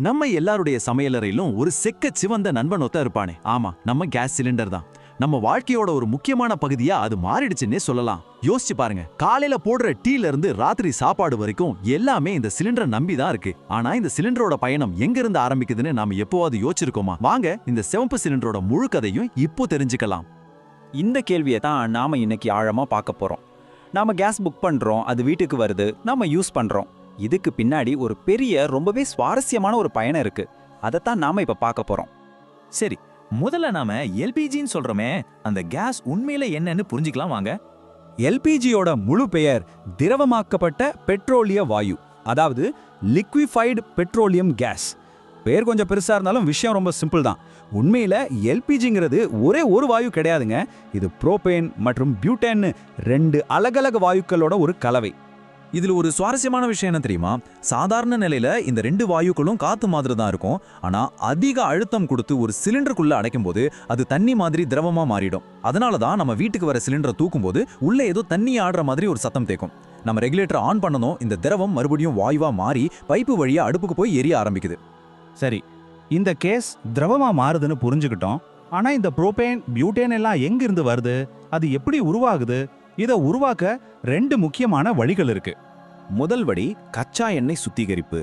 நம்ம எல்லாருடைய சமையலறையிலும் ஒரு செக்க சிவந்த நண்பன் ஒத்த இருப்பானே. ஆமா, நம்ம கேஸ் சிலிண்டர் தான். நம்ம வாழ்க்கையோட ஒரு முக்கியமான பகுதியா அது மாறிடுச்சுன்னே சொல்லலாம். யோசிச்சு பாருங்க, காலையில போடுற டீல இருந்து ராத்திரி சாப்பாடு வரைக்கும் எல்லாமே இந்த சிலிண்டரை நம்பி தான் இருக்கு. ஆனா இந்த சிலிண்டரோட பயணம் எங்க இருந்து ஆரம்பிக்குதுன்னு நாம எப்போவாது யோசிச்சிருக்கோமா? வாங்க இந்த சிவப்பு சிலிண்டரோட முழு கதையும் இப்போ தெரிஞ்சுக்கலாம். இந்த கேள்வியை தான் நாம இன்னைக்கு ஆழமா பார்க்க போறோம். நாம கேஸ் புக் பண்றோம், அது வீட்டுக்கு வருது, நாம யூஸ் பண்றோம். இதுக்கு பின்னாடி ஒரு பெரிய ரொம்பவே சுவாரஸ்யமான ஒரு பயணம் இருக்கு. அதைத்தான் நாம இப்ப பார்க்க போறோம். சரி, முதல்ல நாம எல்பிஜின்னு சொல்றோமே, அந்த கேஸ் உண்மையில என்னன்னு புரிஞ்சுக்கலாம் வாங்க. எல்பிஜியோட முழு பெயர் திரவமாக்கப்பட்ட பெட்ரோலிய வாயு, அதாவது லிக்விஃபைடு பெட்ரோலியம் கேஸ். பேர் கொஞ்சம் பெருசா இருந்தாலும் விஷயம் ரொம்ப சிம்பிள் தான். உண்மையில எல்பிஜிங்கிறது ஒரே ஒரு வாயு கிடையாதுங்க. இது புரோபேன் மற்றும் பியூட்டேன், ரெண்டு அலகலக வாயுக்களோட ஒரு கலவை. இதுல ஒரு சுவாரஸ்யமான விஷயம் என்ன தெரியுமா? சாதாரண நிலையில இந்த ரெண்டு வாயுக்களும் காத்து மாதிரி தான் இருக்கும். ஆனா அதிக அழுத்தம் கொடுத்து ஒரு சிலிண்டருக்குள்ள அடைக்கும் போது அது தண்ணி மாதிரி திரவமா மாறிடும். அதனாலதான் நம்ம வீட்டுக்கு வர சிலிண்டரை தூக்கும் போது உள்ள ஏதோ தண்ணி ஆடுற மாதிரி ஒரு சத்தம் கேட்கும். நம்ம ரெகுலேட்டர் ஆன் பண்ணணும், இந்த திரவம் மறுபடியும் வாயுவா மாறி பைப்பு வழியா அடுப்புக்கு போய் எரிய ஆரம்பிக்குது. சரி, இந்த கேஸ் திரவமா மாறுதுன்னு புரிஞ்சுக்கிட்டோம். ஆனா இந்த புரோபேன் பியூட்டேன் எல்லாம் எங்கிருந்து வருது, அது எப்படி உருவாகுது? இதை உருவாக்க ரெண்டு முக்கியமான வழிகள் இருக்கு. முதல் வழி கச்சா எண்ணெய் சுத்திகரிப்பு.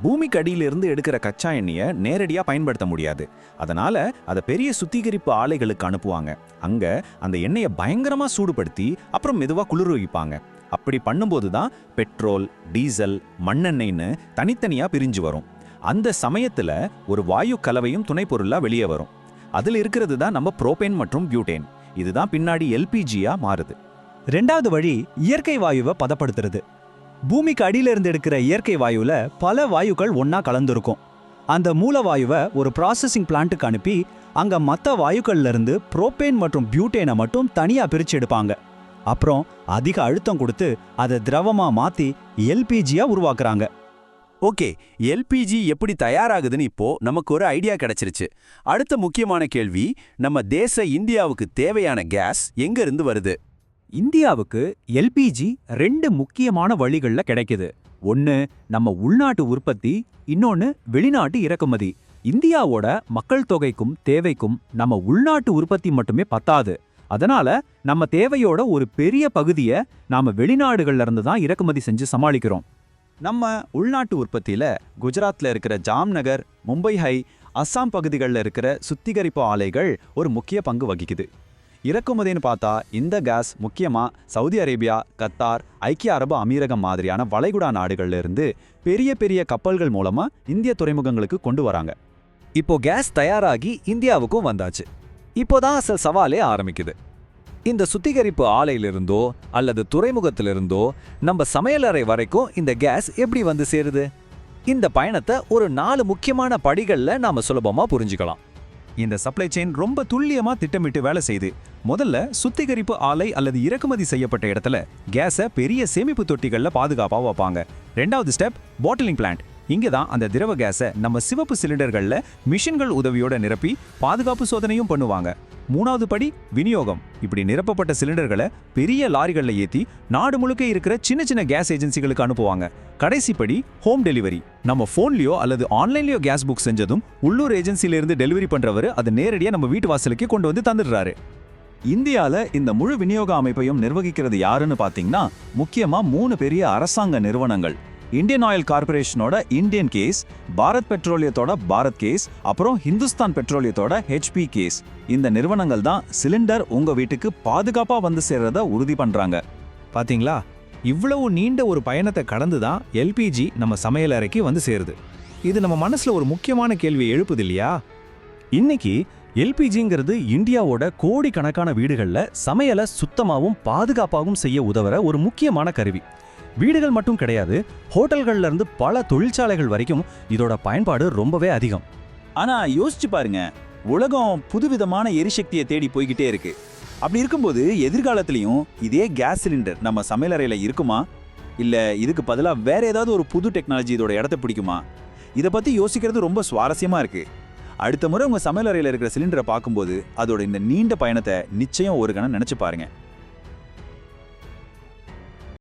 பூமிக்கு அடியிலிருந்து எடுக்கிற கச்சா எண்ணெயை நேரடியாக பயன்படுத்த முடியாது. அதனால அதை பெரிய சுத்திகரிப்பு ஆலைகளுக்கு அனுப்புவாங்க. அங்க அந்த எண்ணெயை பயங்கரமா சூடுபடுத்தி அப்புறம் மெதுவாக குளிர் வைப்பாங்க. அப்படி பண்ணும்போது தான் பெட்ரோல், டீசல், மண்ணெண்ணெய்னு தனித்தனியா பிரிஞ்சு வரும். அந்த சமயத்துல ஒரு வாயு கலவையும் துணை பொருளா வெளியே வரும். அதுல இருக்கிறது தான் நம்ம புரோபேன் மற்றும் பியூட்டேன். இதுதான் பின்னாடி எல்பிஜியா மாறுது. ரெண்டாவது வழி இயற்கை வாயுவை பதப்படுத்துறது. பூமிக்கு அடியில இருந்து எடுக்கிற இயற்கை வாயுல பல வாயுக்கள் ஒன்னா கலந்துருக்கும். அந்த மூல வாயுவை ஒரு ப்ராசஸிங் பிளான்ட்டுக்கு அனுப்பி அங்க மற்ற வாயுக்கள்ல இருந்து புரோபேன் மற்றும் பியூட்டேனை மட்டும் தனியா பிரிச்சு எடுப்பாங்க. அப்புறம் அதிக அழுத்தம் கொடுத்து அதை திரவமா மாத்தி எல்பிஜியா உருவாக்குறாங்க. ஓகே, எல்பிஜி எப்படி தயாராகுதுன்னு இப்போ நமக்கு ஒரு ஐடியா கிடைச்சிருச்சு. அடுத்த முக்கியமான கேள்வி, நம்ம தேச இந்தியாவுக்கு தேவையான கேஸ் எங்க இருந்து வருது? இந்தியாவுக்கு எல்பிஜி ரெண்டு முக்கியமான வழிகள்ல கிடைக்குது. ஒன்னு நம்ம உள்நாட்டு உற்பத்தி, இன்னொன்னு வெளிநாட்டு இறக்குமதி. இந்தியாவோட மக்கள் தொகைக்கும் தேவைக்கும் நம்ம உள்நாட்டு உற்பத்தி மட்டுமே பத்தாது. அதனால நம்ம தேவையோட ஒரு பெரிய பகுதியை நாம வெளிநாடுகள்ல இருந்து தான் இறக்குமதி செஞ்சு சமாளிக்கிறோம். நம்ம உள்நாட்டு உற்பத்தியில குஜராத்ல இருக்கிற ஜாம்நகர், மும்பை ஹை, அஸ்ஸாம் பகுதிகளில் இருக்கிற சுத்திகரிப்பு ஆலைகள் ஒரு முக்கிய பங்கு வகிக்குது. இறக்குமதின்னு பார்த்தா இந்த கேஸ் முக்கியமா சவுதி அரேபியா, கத்தார், ஐக்கிய அரபு அமீரகம் மாதிரியான வளைகுடா நாடுகள்ல இருந்து பெரிய பெரிய கப்பல்கள் மூலமா இந்திய துறைமுகங்களுக்கு கொண்டு வராங்க. இப்போ கேஸ் தயாராகி இந்தியாவுக்கும் வந்தாச்சு. இப்போதான் அசல் சவாலே ஆரம்பிக்குது. இந்த சுத்திகரிப்பு ஆலையிலிருந்தோ அல்லது துறைமுகத்திலிருந்தோ நம்ம சமையலறை வரைக்கும் இந்த கேஸ் எப்படி வந்து சேருது? இந்த பயணத்தை ஒரு 4 முக்கியமான படிகள்ல நாம சுலபமா புரிஞ்சுக்கலாம். இந்த சப்ளை செயின் ரொம்ப துல்லியமா திட்டமிட்டு வேலை செய்யுது. முதல்ல சுத்திகரிப்பு ஆலை அல்லது இறக்குமதி செய்யப்பட்ட இடத்துல கேஸை பெரிய சேமிப்பு தொட்டிகள்ல பாதுகாப்பா வைப்பாங்க. ரெண்டாவது ஸ்டெப் பாட்டிலிங் பிளான்ட். இங்கதான் அந்த திரவ கேஸை நம்ம சிவப்பு சிலிண்டர்கள்ல மிஷின்கள் உதவியோட நிரப்பி பாதுகாப்பு சோதனையும் பண்ணுவாங்க. மூணாவது படி விநியோகம். இப்படி நிரப்பப்பட்ட சிலிண்டர்களை பெரிய லாரிகள்ல ஏத்தி நாடு முழுக்க இருக்கிற சின்ன சின்ன கேஸ் ஏஜென்சிகளுக்கு அனுப்புவாங்க. கடைசி படி ஹோம் டெலிவரி. நம்ம போன்லயோ அல்லது ஆன்லைன்லயோ கேஸ் புக் செஞ்சதும் உள்ளூர் ஏஜென்சில இருந்து டெலிவரி பண்றவர் அதை நேரடியா நம்ம வீட்டு வாசலுக்கு கொண்டு வந்து தந்துடுறாரு. இந்தியால இந்த முழு விநியோக அமைப்பையும் நிர்வகிக்கிறது யாருன்னு பாத்தீங்கன்னா முக்கியமா 3 பெரிய அரசாங்க நிறுவனங்கள். இந்தியன் ஆயில் கார்பரேஷனோட இந்தியன் கேஸ், பாரத் பெட்ரோலியத்தோட பாரத் கேஸ், அப்புறம் ஹிந்துஸ்தான் பெட்ரோலியத்தோட ஹெச்பி கேஸ். இந்த நிறுவனங்கள் தான் சிலிண்டர் உங்க வீட்டுக்கு பாதுகாப்பா வந்து சேர்றத உறுதி பண்றாங்க. பாத்தீங்களா, இவ்வளவு நீண்ட ஒரு பயணத்தை கடந்து தான் எல்பிஜி நம்ம சமையலறைக்கு வந்து சேருது. இது நம்ம மனசுல ஒரு முக்கியமான கேள்வியை எழுப்புது இல்லையா? இன்னைக்கு எல்பிஜிங்கிறது இந்தியாவோட கோடிக்கணக்கான வீடுகள்ல சமையலை சுத்தமாகவும் பாதுகாப்பாகவும் செய்ய உதவுற ஒரு முக்கியமான கருவி. வீடுகள் மட்டும் கிடையாது, ஹோட்டல்கள்ல இருந்து பல தொழிற்சாலைகள் வரைக்கும் இதோட பயன்பாடு ரொம்பவே அதிகம். ஆனா யோசிச்சு பாருங்க, உலகம் புதுவிதமான எரிசக்தியை தேடி போய்கிட்டே இருக்கு. அப்படி இருக்கும்போது எதிர்காலத்திலையும் இதே கேஸ் சிலிண்டர் நம்ம சமையலறையில இருக்குமா, இல்ல இதுக்கு பதிலா வேற ஏதாவது ஒரு புது டெக்னாலஜி இதோட இடத்த பிடிக்குமா? இதை பத்தி யோசிக்கிறது ரொம்ப சுவாரஸ்யமா இருக்கு. அடுத்த முறை உங்க சமையலறையில இருக்கிற சிலிண்டரை பார்க்கும்போது அதோட இந்த நீண்ட பயணத்தை நிச்சயம் ஒரு கணம் நினைச்சு பாருங்க.